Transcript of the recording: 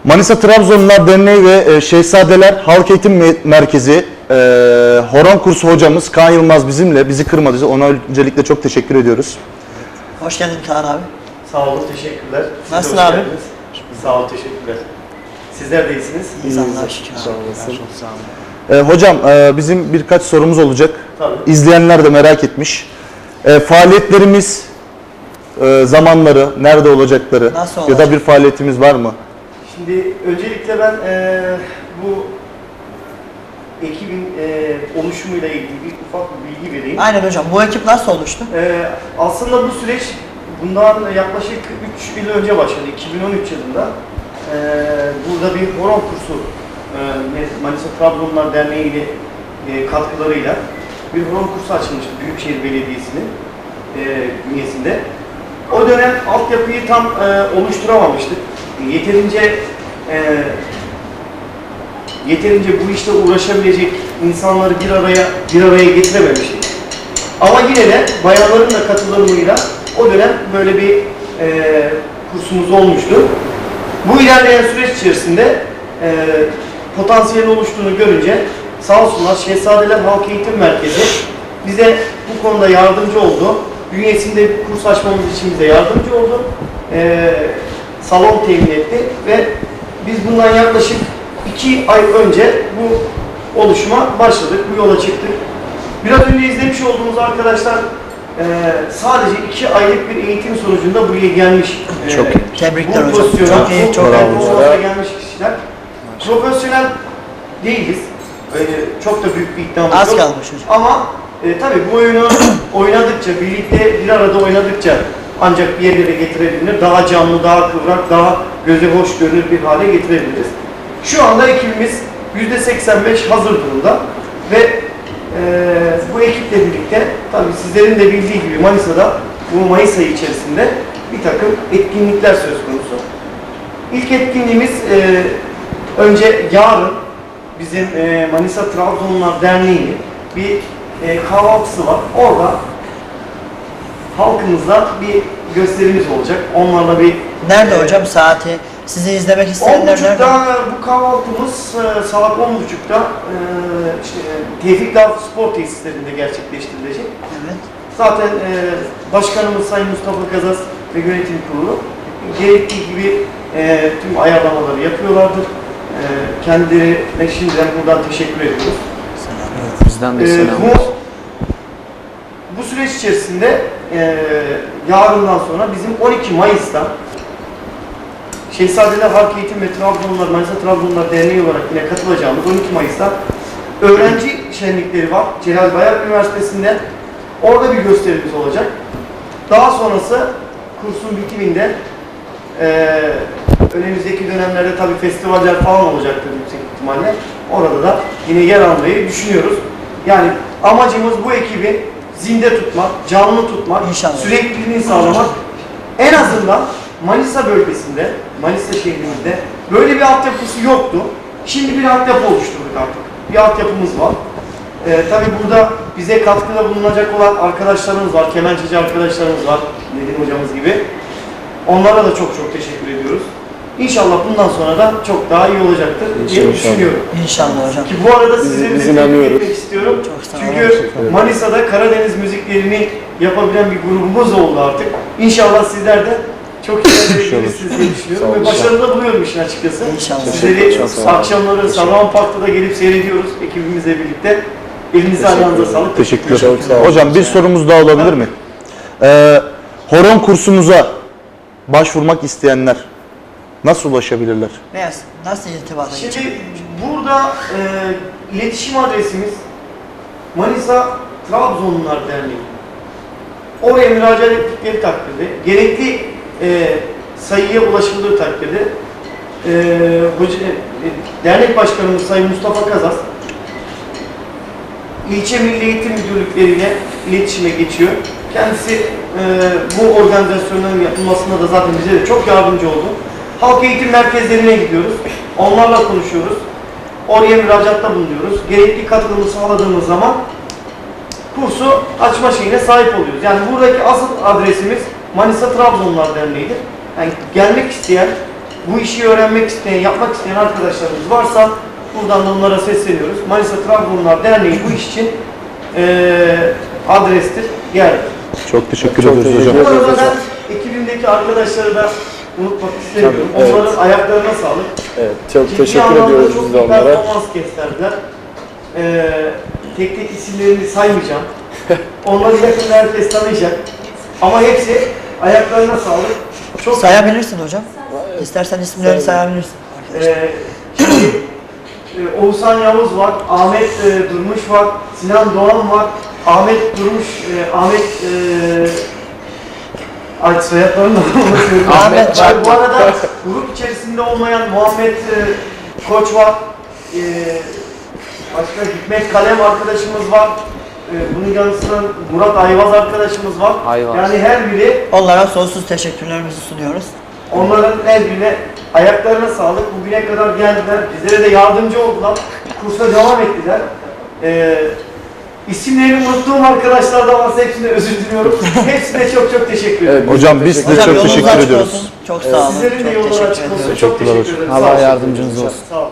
Manisa Trabzonlular Derneği ve Şehzadeler Halk Eğitim Merkezi horon kursu hocamız Kaan Yılmaz bizimle, bizi kırmadı. Ona öncelikle çok teşekkür ediyoruz. Hoş geldin Kaan abi. Sağ olun, teşekkürler. Nasılsın abi? Sağ olun, teşekkürler. Sizler de iyisiniz. İyiyiz Allah'a şükür. Sağ olasın. Hocam bizim birkaç sorumuz olacak. Tabii. İzleyenler de merak etmiş. Faaliyetlerimiz, zamanları, nerede olacakları Nasıl ya olacak? da bir faaliyetimiz var mı? Şimdi öncelikle ben bu ekibin oluşumuyla ilgili bir ufak bir bilgi vereyim. Aynen hocam. Bu ekip nasıl oluştu? Aslında bu süreç bundan yaklaşık 3 yıl önce başladı. 2013 yılında. Burada bir horon kursu Manisa Trabzonlular Derneği ile katkılarıyla bir horon kursu açılmıştı Büyükşehir Belediyesi'nin bünyesinde. O dönem altyapıyı tam oluşturamamıştık. Yeterince bu işte uğraşabilecek insanları bir araya getirememiştik. Ama yine de bayanların da katılımıyla o dönem böyle bir kursumuz olmuştu. Bu ilerleyen süreç içerisinde potansiyel oluştuğunu görünce sağ olsunlar Şehzadeler Halk Eğitim Merkezi bize bu konuda yardımcı oldu. Bünyesinde kurs açmamız için bize yardımcı oldu. Salon temin etti ve biz bundan yaklaşık 2 ay önce bu oluşuma başladık, bu yola çıktık. Biraz önce izlemiş olduğumuz arkadaşlar sadece 2 aylık bir eğitim sonucunda buraya gelmiş. Çok iyi. Tebrikler Bu hocam. pozisyona, Çok iyi, bu çok pozisyona iyi. gelmiş kişiler. Profesyonel değiliz. Çok da büyük bir iddiamız Az yok. kalmış hocam. Ama tabii bu oyunu oynadıkça, birlikte bir arada oynadıkça ancak bir yerlere getirebilir. Daha canlı, daha kıvrak, daha göze hoş görünür bir hale getirebiliriz. Şu anda ekibimiz %85 hazır durumda ve bu ekiple birlikte tabii sizlerin de bildiği gibi Manisa'da bu Mayıs ayı içerisinde bir takım etkinlikler söz konusu. İlk etkinliğimiz önce yarın bizim Manisa Trabzonlular Derneği'nin bir kahvaltısı var. Orada halkımızla bir gösterimiz olacak. Onlarla bir... Nerede hocam saati? Sizi izlemek isteyenler nerede? 10.30'da bu kahvaltımız saat 10.30'da işte Tevfik Dağ Spor Tesislerinde gerçekleştirilecek. Evet. Zaten Başkanımız Sayın Mustafa Gazas ve Yönetim Kurulu gerektiği gibi tüm ayarlamaları yapıyorlardır. Kendilerine şimdiden buradan teşekkür ediyoruz. Bizden de selam. Bu süreç içerisinde yarından sonra bizim 12 Mayıs'ta Şehzadeler Halk Eğitim ve Manisa Trabzonlular Derneği olarak yine katılacağımız 12 Mayıs'ta öğrenci şenlikleri var. Celal Bayar Üniversitesi'nde. Orada bir gösterimiz olacak. Daha sonrası kursun bitiminde önümüzdeki dönemlerde tabii festivaller falan olacaktır yüksek ihtimalle. Orada da yine yer almayı düşünüyoruz. Yani amacımız bu ekibi zinde tutmak, canlı tutmak, İnşallah. sürekliliğini sağlamak. En azından Manisa bölgesinde, Manisa şehrimizde böyle bir altyapısı yoktu. Şimdi bir altyapı oluşturduk artık. Bir altyapımız var. Tabii burada bize katkıda bulunacak olan arkadaşlarımız var, kemençeci arkadaşlarımız var, Nedim hocamız gibi. Onlara da çok teşekkür ediyoruz. İnşallah bundan sonra da çok daha iyi olacaktır diye düşünüyorum. İnşallah hocam. Ki bu arada sizleri Biz de tebrik inanıyoruz. etmek istiyorum. Çok sağ olun. Çünkü Manisa'da Karadeniz müziklerini yapabilen bir grubumuz oldu artık. İnşallah sizler de çok iyi yerlere gelirsiniz diye düşünüyorum ve başarılı buluyorum işin açıkçası. İnşallah. Sizleri Çok sağ olun. akşamları Salon Park'ta da gelip seyrediyoruz ekibimizle birlikte. Elinize ayağınıza sağlık. Teşekkürler. Çok sağ olun. Hocam bir sorumuz daha olabilir mi? Horon kursumuza başvurmak isteyenler nasıl ulaşabilirler? Nasıl irtibata Şimdi geçelim? burada iletişim adresimiz Manisa Trabzonlular Derneği. Oraya müracaat ettikleri takdirde, gerekli sayıya ulaşıldığı takdirde dernek başkanımız Sayın Mustafa Kazas ilçe milli eğitim müdürlükleriyle iletişime geçiyor. Kendisi bu organizasyonların yapılmasında da zaten bize de çok yardımcı oldu. Halk eğitim merkezlerine gidiyoruz. Onlarla konuşuyoruz. Oraya müracaatta bulunuyoruz. Gerekli katılımı sağladığımız zaman kursu açma şeyine sahip oluyoruz. Yani buradaki asıl adresimiz Manisa Trabzonlular Derneği'dir. Yani gelmek isteyen bu işi öğrenmek isteyen, yapmak isteyen arkadaşlarımız varsa buradan da onlara sesleniyoruz. Manisa Trabzonlar Derneği bu iş için adrestir, yerdir. Çok teşekkür Çok ediyoruz teşekkür hocam. Bu arada ben ekibimdeki arkadaşları da unutmak istemiyorum. Tabii, evet. Onların ayaklarına sağlık. Evet, çok Ciddi teşekkür anlamda ediyoruz çok biz de iyi onlara. performans gösterdiler. Tek tek isimlerini saymayacağım. Onları yakında herkes tanıyacak. Ama hepsi ayaklarına sağlık. Çok Sayabilirsin hocam. İstersen isimlerini sayabilirsin. Şimdi Oğuzhan Yavuz var, Ahmet Durmuş var, Sinan Doğan var, Ahmet Durmuş, ay soyadlarını da unutuyorum. Ahmet Çakmak. Bu arada grup içerisinde olmayan Muhammed Koç var, başka Hikmet Kalem arkadaşımız var, bunun yanı sıra Murat Ayvaz arkadaşımız var. Ayvaz. Yani her biri, Onlara sonsuz teşekkürlerimizi sunuyoruz. onların her birine ayaklarına sağlık. Bugüne kadar geldiler, bizlere de yardımcı oldular, kursa devam ettiler. İsimlerini unuttuğum arkadaşlar da varsa hepsine özür diliyorum. Hepsine çok çok teşekkür ederim. Evet, Hocam biz de Hocam çok yolunuz teşekkür açık ediyoruz. olsun. Çok sağ olun. Sizlerin de Çok yolları teşekkür açık olsun. ediyoruz. Çok Teşekkürler teşekkür ederim. Allah Sağ olun. yardımcınız olsun. Sağ olun.